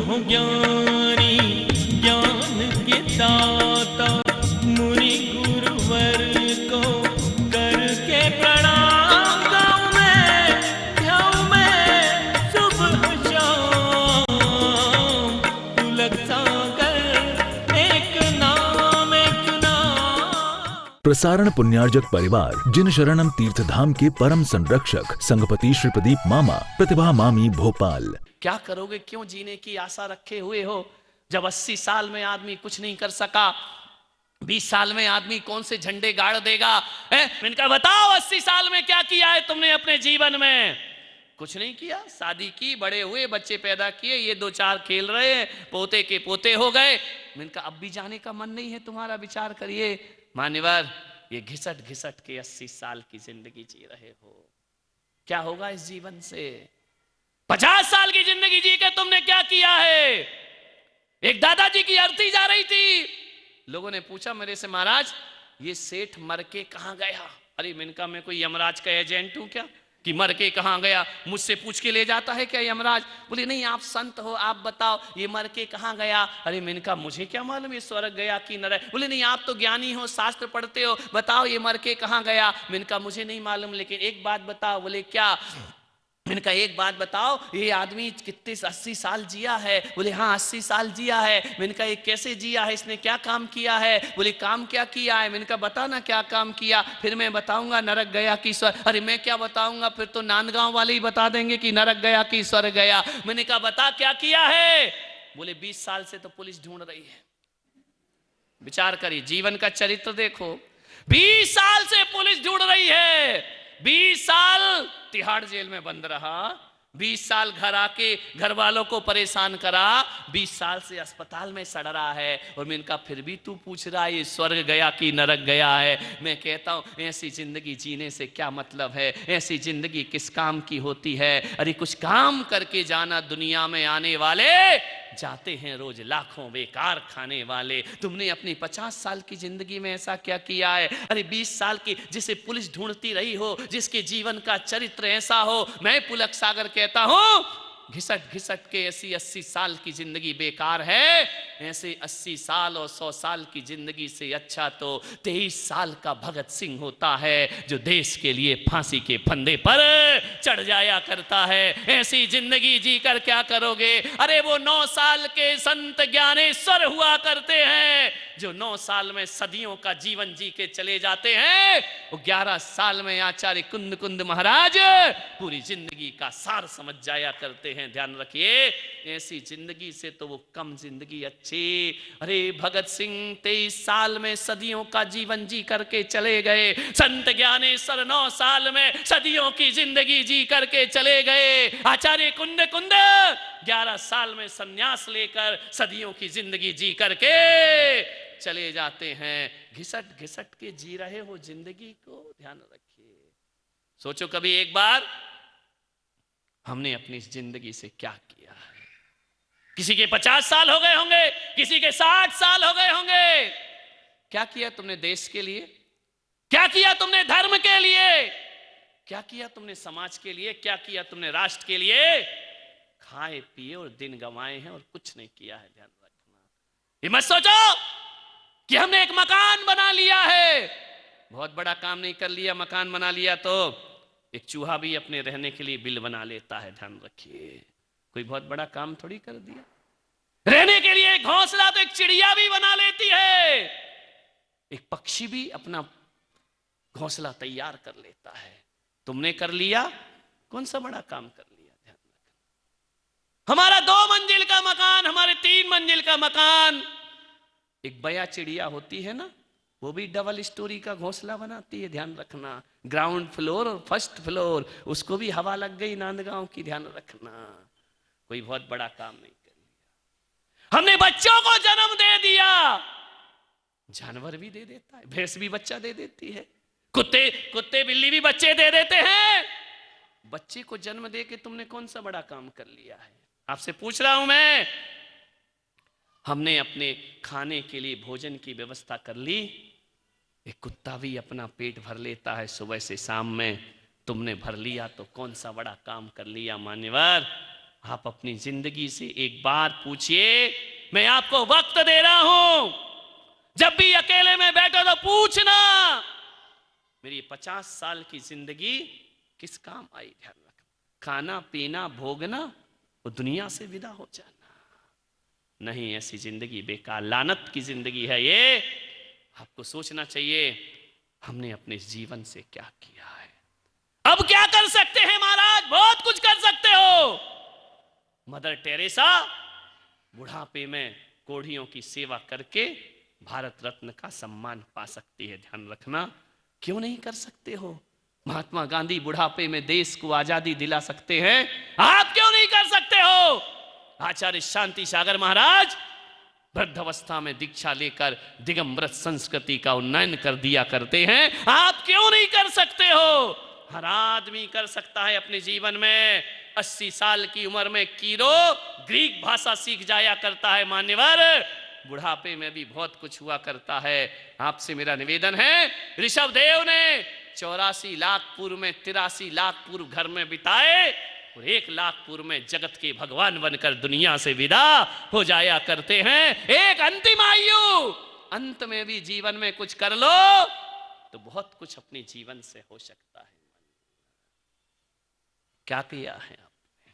हो ज्ञानी ज्ञान के दाता, मुनि गुरुवर को करके प्रणाम। गाऊं मैं ध्याऊं मैं सुबह शाम, पुलक सागर एक नाम एक नाम। प्रसारण पुण्यार्जक परिवार जिन शरणम तीर्थधाम के परम संरक्षक संघपति श्री प्रदीप मामा, प्रतिभा मामी, भोपाल। क्या करोगे, क्यों जीने की आशा रखे हुए हो? जब 80 साल में आदमी कुछ नहीं कर सका, 20 साल में आदमी कौन से झंडे गाड़ देगा? इनका बताओ 80 साल में क्या किया है तुमने अपने जीवन में? कुछ नहीं किया। शादी की, बड़े हुए, बच्चे पैदा किए, ये 2-4 खेल रहे हैं, पोते के पोते हो गए। इनका अब भी जाने का मन नहीं है तुम्हारा? विचार करिए मान्यवर, ये घिसट घिसट के 80 साल की जिंदगी जी रहे हो। क्या होगा इस जीवन से? 50 साल की जिंदगी जी के तुमने क्या किया है? एक दादाजी की अर्थी जा रही थी, लोगों ने पूछा मेरे से, महाराज ये सेठ मर के कहां गया? अरे मैंने मैं कोई यमराज का एजेंट हूं क्या कि मर के कहां गया? मुझसे पूछ के ले जाता है क्या यमराज? बोले नहीं, आप संत हो, आप बताओ ये मर के कहां गया। अरे मैंने कहा मुझे क्या मालूम ये स्वर्ग गया कि नरक? बोले नहीं, आप तो ज्ञानी हो, शास्त्र पढ़ते हो, बताओ ये मर के कहां गया। मैंने कहा मुझे नहीं मालूम, लेकिन एक बात बताओ। बोले क्या? मैंने कहा एक बात बताओ, ये आदमी कितने 80 साल जिया है? बोले हाँ 80 साल जिया है। मैंने कहा ये कैसे जिया है, इसने क्या काम किया है? बोले काम क्या किया है? मैंने कहा बता ना क्या काम किया, फिर मैं बताऊंगा नरक गया कि स्वर्ग। अरे मैं क्या बताऊंगा, फिर तो नांदगांव वाले ही बता देंगे कि नरक गया कि स्वर्ग गया। मैंने कहा बता क्या किया है? बोले 20 साल से तो पुलिस ढूंढ रही है। विचार करिए, जीवन का चरित्र देखो। 20 साल से पुलिस ढूंढ रही है, 20 साल तिहाड़ जेल में बंद रहा, 20 साल घर आके घर वालों को परेशान करा, 20 साल से अस्पताल में सड़ रहा है, और मैं इनका फिर भी तू पूछ रहा है ये स्वर्ग गया कि नरक गया है। मैं कहता हूं ऐसी जिंदगी जीने से क्या मतलब है? ऐसी जिंदगी किस काम की होती है? अरे कुछ काम करके जाना। दुनिया में आने वाले जाते हैं रोज लाखों, बेकार खाने वाले। तुमने अपनी 50 साल की जिंदगी में ऐसा क्या किया है? अरे 20 साल की जिसे पुलिस ढूंढती रही हो, जिसके जीवन का चरित्र ऐसा हो। मैं पुलक सागर कहता हूं घिसट घिसट के ऐसी 80 साल की जिंदगी बेकार है। ऐसे 80 साल और 100 साल की जिंदगी से अच्छा तो 23 साल का भगत सिंह होता है, जो देश के लिए फांसी के फंदे पर चढ़ जाया करता है। ऐसी जिंदगी जीकर क्या करोगे? अरे वो 9 साल के संत ज्ञानेश्वर हुआ करते हैं, जो 9 साल में सदियों का जीवन जी के चले जाते हैं। वो 11 साल में आचार्य कुंद कुंद महाराज पूरी जिंदगी का सार समझ जाया करते हैं। ध्यान रखिए, ऐसी जिंदगी से तो वो कम जिंदगी अच्छी। अरे भगत सिंह 23 साल में सदियों का जीवन जी करके चले गए। संत ज्ञानेश्वर 9 साल में सदियों की जिंदगी जी करके चले गए। आचार्य कुंद कुंद 11 साल में सन्यास लेकर सदियों की जिंदगी जी करके चले जाते हैं। घिसट घिसट के जी रहे हो जिंदगी को, ध्यान रखिए। सोचो कभी एक बार हमने अपनी जिंदगी से क्या किया है। किसी के 50 साल हो गए होंगे, किसी के 60 साल हो गए होंगे। क्या किया तुमने देश के लिए? क्या किया तुमने धर्म के लिए? क्या किया तुमने समाज के लिए? क्या किया तुमने राष्ट्र के लिए? खाए पिए और दिन गंवाए हैं और कुछ नहीं किया है। ध्यान रखना, ये मत सोचो कि हमने एक मकान बना लिया है, बहुत बड़ा काम नहीं कर लिया। मकान बना लिया तो एक चूहा भी अपने रहने के लिए बिल बना लेता है। ध्यान रखिए, कोई बहुत बड़ा काम थोड़ी कर दिया। रहने के लिए घोंसला तो एक चिड़िया भी बना लेती है, एक पक्षी भी अपना घोंसला तैयार कर लेता है। तुमने कर लिया, कौन सा बड़ा काम कर लिया? ध्यान रखना, हमारा 2 मंजिल का मकान, हमारे 3 मंजिल का मकान, एक बया चिड़िया होती है ना, वो भी डबल स्टोरी का घोंसला बनाती है। ध्यान रखना, ग्राउंड फ्लोर और फर्स्ट फ्लोर, उसको भी हवा लग गई नांदगांव की। ध्यान रखना, कोई बहुत बड़ा काम नहीं कर लिया। हमने बच्चों को जन्म दे दिया, जानवर भी दे देता है, भैंस भी बच्चा दे देती है, कुत्ते बिल्ली भी बच्चे दे देते हैं। बच्चे को जन्म दे के तुमने कौन सा बड़ा काम कर लिया है? आपसे पूछ रहा हूं मैं। हमने अपने खाने के लिए भोजन की व्यवस्था कर ली, एक कुत्ता भी अपना पेट भर लेता है सुबह से शाम में, तुमने भर लिया तो कौन सा बड़ा काम कर लिया? मान्यवर, आप अपनी जिंदगी से एक बार पूछिए, मैं आपको वक्त दे रहा हूं, जब भी अकेले में बैठो तो पूछना मेरी 50 साल की जिंदगी किस काम आई। ध्यान रखना, खाना पीना भोगना वो दुनिया से विदा हो जाना नहीं, ऐसी जिंदगी बेकार, लानत की जिंदगी है ये। आपको सोचना चाहिए हमने अपने जीवन से क्या किया है। अब क्या कर सकते हैं महाराज? बहुत कुछ कर सकते हो। मदर टेरेसा बुढ़ापे में कोढ़ियों की सेवा करके भारत रत्न का सम्मान पा सकती है। ध्यान रखना, क्यों नहीं कर सकते हो? महात्मा गांधी बुढ़ापे में देश को आजादी दिला सकते हैं, आप क्यों नहीं कर सकते हो? आचार्य शांति सागर महाराज वृद्धावस्था में दीक्षा लेकर दिगंबर संस्कृति का उन्नयन कर दिया करते हैं, आप क्यों नहीं कर सकते हो? हर आदमी कर सकता है अपने जीवन में। 80 साल की उम्र में कीरो ग्रीक भाषा सीख जाया करता है मान्यवर, बुढ़ापे में भी बहुत कुछ हुआ करता है। आपसे मेरा निवेदन है, ऋषभ देव ने 84 लाख पूर्व में 83 लाख पूर्व घर में बिताए और 1 लाख पूर्व में जगत के भगवान बनकर दुनिया से विदा हो जाया करते हैं। एक अंतिम आयु, अंत में भी जीवन में कुछ कर लो तो बहुत कुछ अपने जीवन से हो सकता है। क्या किया है आपने?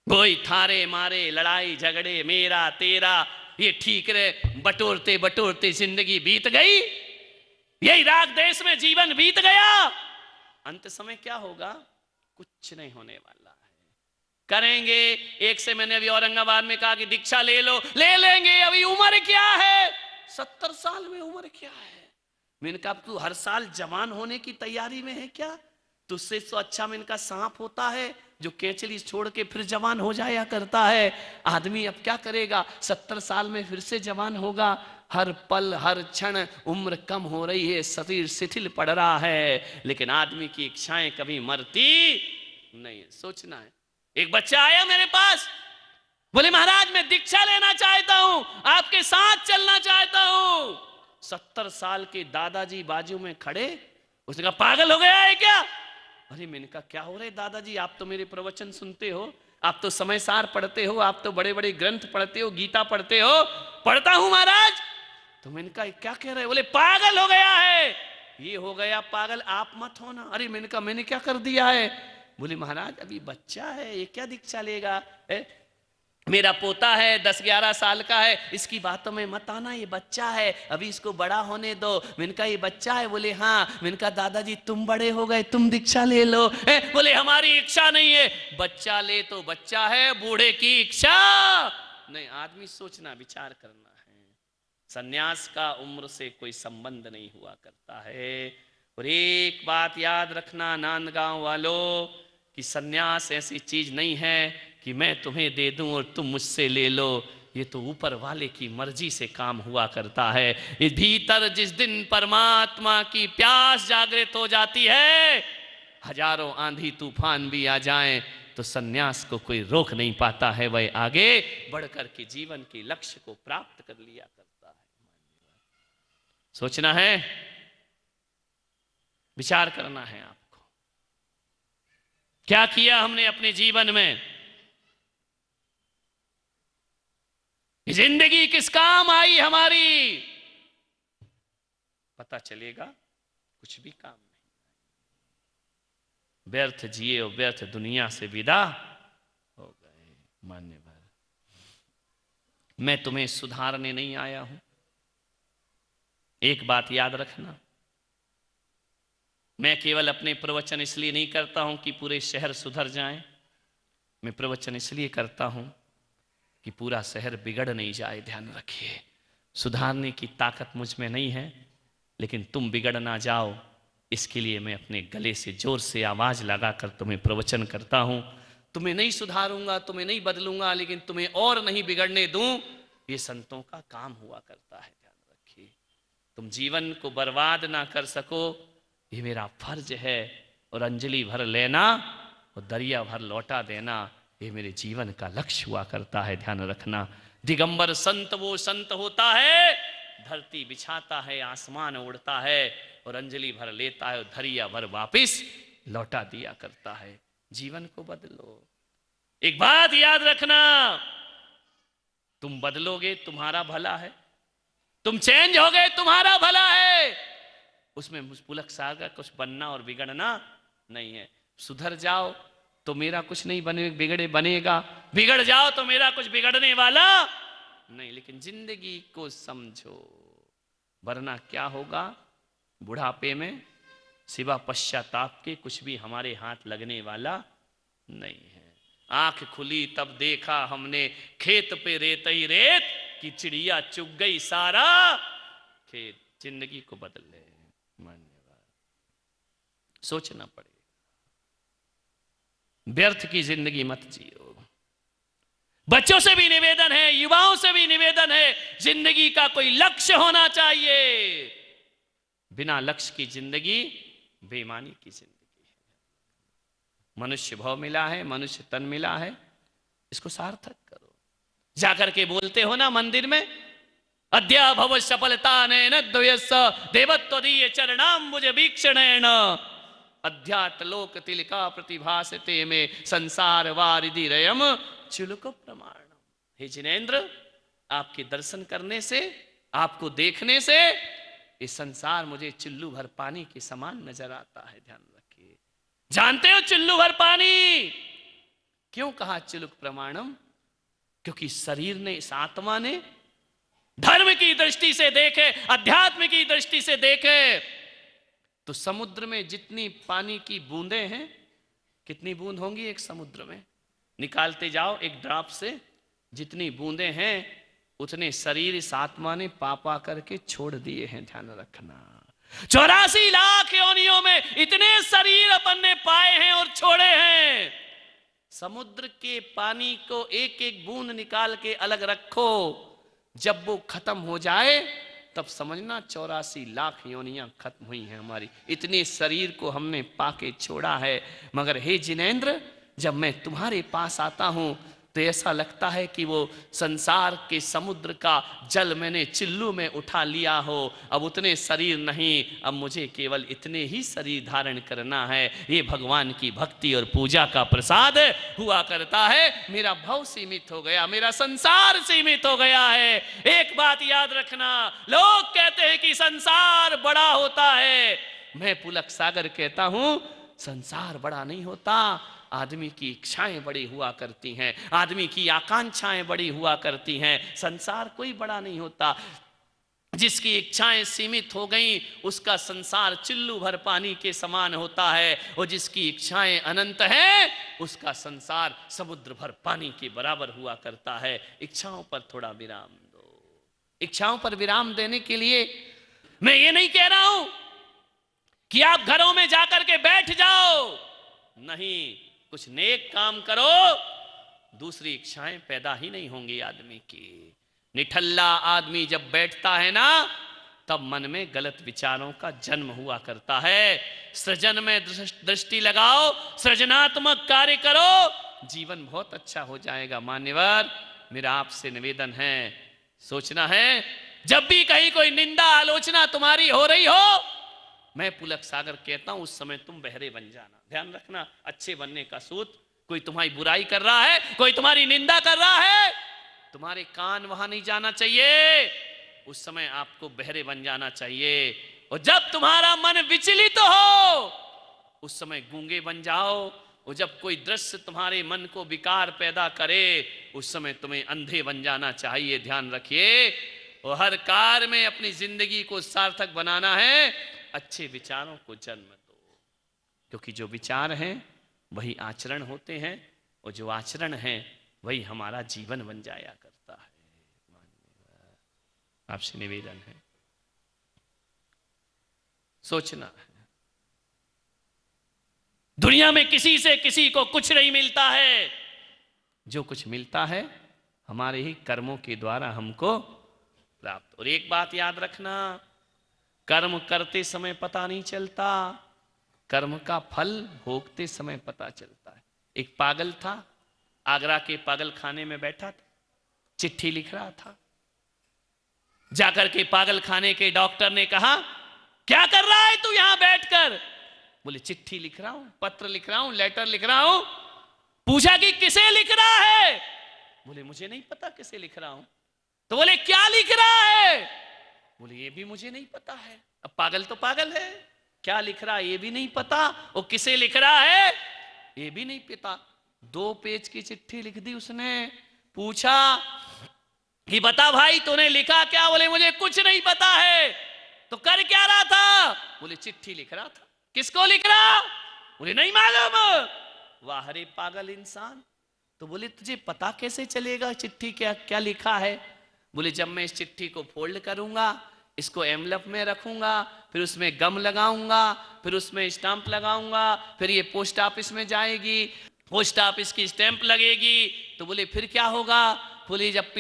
कोई थारे मारे लड़ाई झगड़े मेरा तेरा ये ठीक रहे बटोरते बटोरते जिंदगी बीत गई, यही राग देश में जीवन बीत गया। अंत समय क्या होगा? कुछ नहीं होने वाला है। करेंगे एक से मैंने अभी औरंगाबाद में कहा कि दीक्षा ले लो, ले लेंगे। अभी उम्र क्या है? 70 साल में उम्र क्या है? मैंने कहा तू हर साल जवान होने की तैयारी में है क्या? तुझसे तो अच्छा मैंने कहा सांप होता है जो केचली छोड़ के फिर जवान हो जाया करता है। आदमी अब क्या करेगा? 70 साल में फिर से जवान होगा। हर पल हर क्षण उम्र कम हो रही है, शरीर शिथिल पड़ रहा है, लेकिन आदमी की इच्छाएं कभी मरती नहीं। सोचना है। एक बच्चा आया मेरे पास, बोले महाराज मैं दीक्षा लेना चाहता हूं, आपके साथ चलना चाहता हूं। 70 साल के दादाजी बाजू में खड़े। उसने कहा पागल हो गया है क्या? अरे मैंने कहा क्या हो रहा है दादाजी, आप तो मेरे प्रवचन सुनते हो, आप तो समय सार पढ़ते हो, आप तो बड़े बड़े ग्रंथ पढ़ते हो, गीता पढ़ते हो। पढ़ता हूं महाराज। तो मैंने कहा क्या कह रहे? बोले पागल हो गया है। ये हो गया पागल, आप मत होना। अरे मैंने कहा मैंने क्या कर दिया है? बोले महाराज अभी बच्चा है, ये क्या दीक्षा लेगा? मेरा पोता है 10-11 साल का है, इसकी बातों में मत आना, ये बच्चा है, अभी इसको बड़ा होने दो। मैंने कहा ये बच्चा है? बोले हाँ। मैंने कहा दादाजी तुम बड़े हो गए, तुम दीक्षा ले लो। बोले हमारी इच्छा नहीं है। बच्चा ले तो बच्चा है, बूढ़े की इच्छा नहीं। आदमी सोचना विचार करना है। सन्यास का उम्र से कोई संबंध नहीं हुआ करता है। और एक बात याद रखना नांदगांव वालों, कि सन्यास ऐसी चीज नहीं है कि मैं तुम्हें दे दूं और तुम मुझसे ले लो। ये तो ऊपर वाले की मर्जी से काम हुआ करता है। इस भीतर जिस दिन परमात्मा की प्यास जागृत हो जाती है, हजारों आंधी तूफान भी आ जाएं तो सन्यास को कोई रोक नहीं पाता है। वह आगे बढ़कर के जीवन के लक्ष्य को प्राप्त कर लिया करता है। सोचना है, विचार करना है आपको, क्या किया हमने अपने जीवन में? जिंदगी किस काम आई हमारी? पता चलेगा कुछ भी काम नहीं। व्यर्थ जिए और व्यर्थ दुनिया से विदा हो गए। मान्यवर, मैं तुम्हें सुधारने नहीं आया हूं। एक बात याद रखना, मैं केवल अपने प्रवचन इसलिए नहीं करता हूं कि पूरे शहर सुधर जाएं। मैं प्रवचन इसलिए करता हूं कि पूरा शहर बिगड़ नहीं जाए। ध्यान रखिए, सुधारने की ताकत मुझ में नहीं है, लेकिन तुम बिगड़ ना जाओ इसके लिए मैं अपने गले से जोर से आवाज लगाकर तुम्हें प्रवचन करता हूं। तुम्हें नहीं सुधारूंगा, तुम्हें नहीं बदलूंगा, लेकिन तुम्हें और नहीं बिगड़ने दूं, ये संतों का काम हुआ करता है। ध्यान रखिए, तुम जीवन को बर्बाद ना कर सको, ये मेरा फर्ज है। और अंजलि भर लेना और दरिया भर लौटा देना, ये मेरे जीवन का लक्ष्य हुआ करता है। ध्यान रखना, दिगंबर संत वो संत होता है, धरती बिछाता है, आसमान उड़ता है, और अंजलि भर लेता है और दरिया भर वापिस लौटा दिया करता है। जीवन को बदलो, एक बात याद रखना, तुम बदलोगे तुम्हारा भला है, तुम चेंज हो गए तुम्हारा भला है, उसमें पुलक सागर का कुछ बनना और बिगड़ना नहीं है। सुधर जाओ तो मेरा कुछ नहीं बनेगा, बिगड़ जाओ तो मेरा कुछ बिगड़ने वाला नहीं। लेकिन जिंदगी को समझो, वरना क्या होगा, बुढ़ापे में सिवा पश्चाताप के कुछ भी हमारे हाथ लगने वाला नहीं है। आंख खुली तब देखा हमने, खेत पे रेत ही रेत कि चिड़िया चुग गई सारा खेत। जिंदगी को बदल ले, मान्यवर, सोचना पड़ेगा। व्यर्थ की जिंदगी मत जियो। बच्चों से भी निवेदन है, युवाओं से भी निवेदन है, जिंदगी का कोई लक्ष्य होना चाहिए। बिना लक्ष्य की जिंदगी बेईमानी की जिंदगी है। मनुष्य भाव मिला है, मनुष्य तन मिला है, इसको सार्थक करो। जाकर के बोलते हो ना मंदिर में, अद्या भव सफलता नैन द्वयस्स देवत्वदीय चरणाम्बुज वीक्षणेन अध्यात्लोक तिलका प्रतिभासते में संसार वारिधि रयम चुलक प्रमाणम। हे जिनेंद्र, आपके दर्शन करने से, आपको देखने से ये संसार मुझे चुल्लू भर पानी के समान नजर आता है। ध्यान रखिए। जानते हो चुल्लू भर पानी क्यों कहा चुलक प्रमाणम? क्योंकि शरीर ने, इस आत्मा ने धर्म की दृष्टि से देखे, अध्यात्म की दृष्टि से देखे तो समुद्र में जितनी पानी की बूंदें हैं, कितनी बूंद होंगी एक समुद्र में, निकालते जाओ एक ड्रॉप से, जितनी बूंदें हैं उतने शरीर इस आत्मा ने पापा करके छोड़ दिए हैं। ध्यान रखना। 84 लाख योनियों में इतने शरीर अपन ने पाए हैं और छोड़े हैं। समुद्र के पानी को एक एक बूंद निकाल के अलग रखो, जब वो खत्म हो जाए तब समझना 84 लाख योनियां खत्म हुई हैं हमारी। इतने शरीर को हमने पाके छोड़ा है। मगर हे जिनेंद्र, जब मैं तुम्हारे पास आता हूं तो ऐसा लगता है कि वो संसार के समुद्र का जल मैंने चिल्लू में उठा लिया हो। अब उतने शरीर नहीं, अब मुझे केवल इतने ही शरीर धारण करना है। ये भगवान की भक्ति और पूजा का प्रसाद हुआ करता है। मेरा भव सीमित हो गया, मेरा संसार सीमित हो गया है। एक बात याद रखना, लोग कहते हैं कि संसार बड़ा होता है, मैं पुलक सागर कहता हूं संसार बड़ा नहीं होता। आदमी की इच्छाएं बड़ी हुआ करती हैं, आदमी की आकांक्षाएं बड़ी हुआ करती हैं। संसार कोई बड़ा नहीं होता। जिसकी इच्छाएं सीमित हो गई उसका संसार चिल्लू भर पानी के समान होता है, और जिसकी इच्छाएं अनंत हैं उसका संसार समुद्र भर पानी के बराबर हुआ करता है। इच्छाओं पर थोड़ा विराम दो। इच्छाओं पर विराम देने के लिए मैं ये नहीं कह रहा हूं कि आप घरों में जाकर के बैठ जाओ, नहीं, कुछ नेक काम करो, दूसरी इच्छाएं पैदा ही नहीं होंगी आदमी की। निठल्ला आदमी जब बैठता है ना, तब मन में गलत विचारों का जन्म हुआ करता है। सृजन में दृष्टि लगाओ, सृजनात्मक कार्य करो, जीवन बहुत अच्छा हो जाएगा। मान्यवर, मेरा आपसे निवेदन है, सोचना है, जब भी कहीं कोई निंदा आलोचना तुम्हारी हो रही हो, मैं पुलक सागर कहता हूं उस समय तुम बहरे बन जाना। ध्यान रखना, अच्छे बनने का सूत्र, कोई तुम्हारी बुराई कर रहा है, कोई तुम्हारी निंदा कर रहा है, तुम्हारे कान वहां नहीं जाना चाहिए। उस समय आपको बहरे बन जाना चाहिए। और जब तुम्हारा मन विचलित हो उस समय गूंगे बन जाओ। और जब कोई दृश्य तुम्हारे मन को विकार पैदा करे उस समय तुम्हें अंधे बन जाना चाहिए। ध्यान रखिए। और हर कार्य में अपनी जिंदगी को सार्थक बनाना है, अच्छे विचारों को जन्म दो, क्योंकि जो विचार हैं वही आचरण होते हैं, और जो आचरण है वही हमारा जीवन बन जाया करता है। आपसे निवेदन है, सोचना है। दुनिया में किसी से किसी को कुछ नहीं मिलता है। जो कुछ मिलता है हमारे ही कर्मों के द्वारा हमको प्राप्त। और एक बात याद रखना, कर्म करते समय पता नहीं चलता, कर्म का फल भोगते समय पता चलता है। एक पागल था, आगरा के पागल खाने में बैठा था, चिट्ठी लिख रहा था। जाकर के पागल खाने के डॉक्टर ने कहा, क्या कर रहा है तू यहां बैठकर? बोले चिट्ठी लिख रहा हूं, पत्र लिख रहा हूं, लेटर लिख रहा हूं। पूछा कि किसे लिख रहा है? बोले मुझे नहीं पता किसे लिख रहा हूं। तो बोले क्या लिख रहा है? बोले ये भी मुझे नहीं पता है। अब पागल तो पागल है, क्या लिख रहा है ये भी नहीं पता, और किसे लिख रहा है ये भी नहीं पता। 2 पेज की चिट्ठी लिख दी उसने। पूछा कि बता भाई तूने लिखा क्या? बोले मुझे कुछ नहीं पता है। तो कर क्या रहा था? बोले चिट्ठी लिख रहा था। किसको लिख रहा? बोले नहीं मालूम। वाह रे पागल इंसान। तो बोले तुझे पता कैसे चलेगा चिट्ठी क्या क्या लिखा है? बोले जब मैं इस चिट्ठी को फोल्ड करूंगा, इसको एनवेलप में रखूंगा, फिर उसमें गम लगाऊंगा, फिर उसमें स्टाम्प लगाऊंगा, फिर ये पोस्ट ऑफिस में जाएगी, पोस्ट ऑफिस की स्टैंप लगेगी। तो बोले फिर क्या होगा? बोले जब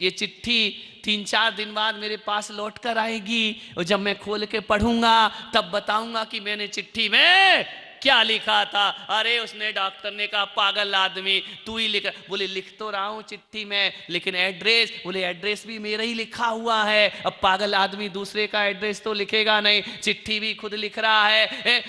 ये चिट्ठी 3-4 दिन बाद मेरे पास लौट कर आएगी, और जब मैं खोल के पढ़ूंगा तब बताऊंगा कि मैंने चिट्ठी में क्या लिखा था। अरे उसने डॉक्टर ने कहा पागल आदमी तू ही लिख। बोले लिख तो रहा हूं चिट्ठी में, लेकिन एड्रेस, बोले एड्रेस भी मेरा ही लिखा हुआ है। अब पागल आदमी दूसरे का एड्रेस तो लिखेगा नहीं, चिट्ठी भी खुद लिख रहा है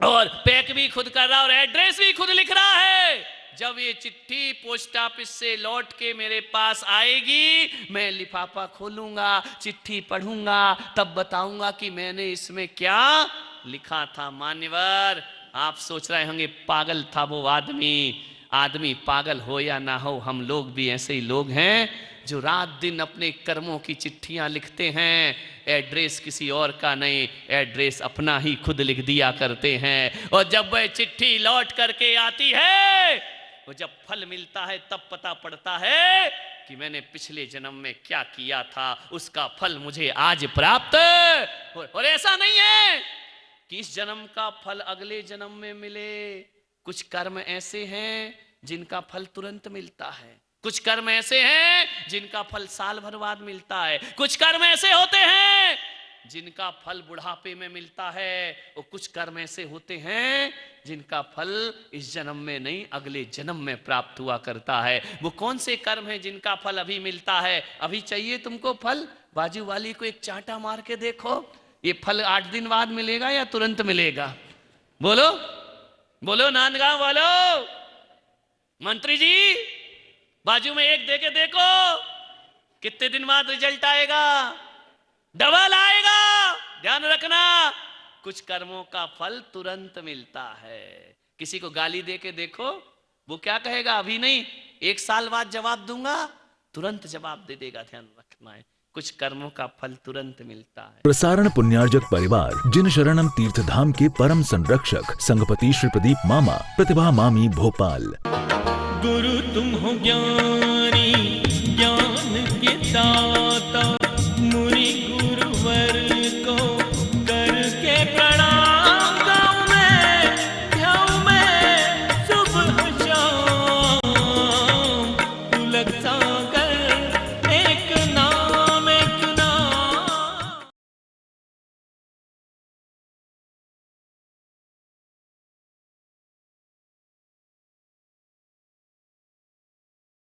और पैक भी खुद कर रहा है और एड्रेस भी खुद लिख रहा है। जब ये चिट्ठी पोस्ट ऑफिस से लौट के मेरे पास आएगी, मैं लिफाफा खोलूंगा, चिट्ठी पढ़ूंगा, तब बताऊंगा कि मैंने इसमें क्या लिखा था। मान्यवर आप सोच रहे होंगे पागल था वो आदमी। आदमी पागल हो या ना हो, हम लोग भी ऐसे ही लोग हैं जो रात दिन अपने कर्मों की चिट्ठियां लिखते हैं। एड्रेस किसी और का नहीं, एड्रेस अपना ही खुद लिख दिया करते हैं। और जब वह चिट्ठी लौट करके आती है, वो जब फल मिलता है तब पता पड़ता है कि मैंने पिछले जन्म में क्या किया था, उसका फल मुझे आज प्राप्त। और ऐसा नहीं है कि इस जन्म का फल अगले जन्म में मिले। कुछ कर्म ऐसे हैं जिनका फल तुरंत मिलता है, कुछ कर्म ऐसे हैं जिनका फल साल भर बाद मिलता है, कुछ कर्म ऐसे होते हैं जिनका फल बुढ़ापे में मिलता है, और कुछ कर्म ऐसे होते हैं जिनका फल इस जन्म में नहीं अगले जन्म में प्राप्त हुआ करता है। वो कौन से कर्म हैं जिनका फल अभी मिलता है? अभी चाहिए तुमको फल? बाजू वाली को एक चांटा मार के देखो, ये फल 8 दिन बाद मिलेगा या तुरंत मिलेगा? बोलो बोलो नांदगांव बोलो। मंत्री जी बाजू में एक देके देखो, कितने दिन बाद रिजल्ट आएगा? डबल आएगा। ध्यान रखना, कुछ कर्मों का फल तुरंत मिलता है। किसी को गाली दे के देखो, वो क्या कहेगा? अभी नहीं 1 साल बाद जवाब दूंगा, तुरंत जवाब दे देगा। ध्यान रखना है, कुछ कर्मों का फल तुरंत मिलता है। प्रसारण पुण्यार्जक परिवार जिन शरणम तीर्थधाम के परम संरक्षक संघपति श्री प्रदीप मामा, प्रतिभा मामी भोपाल। गुरु तुम हो ज्ञानी, ज्ञान के दाता,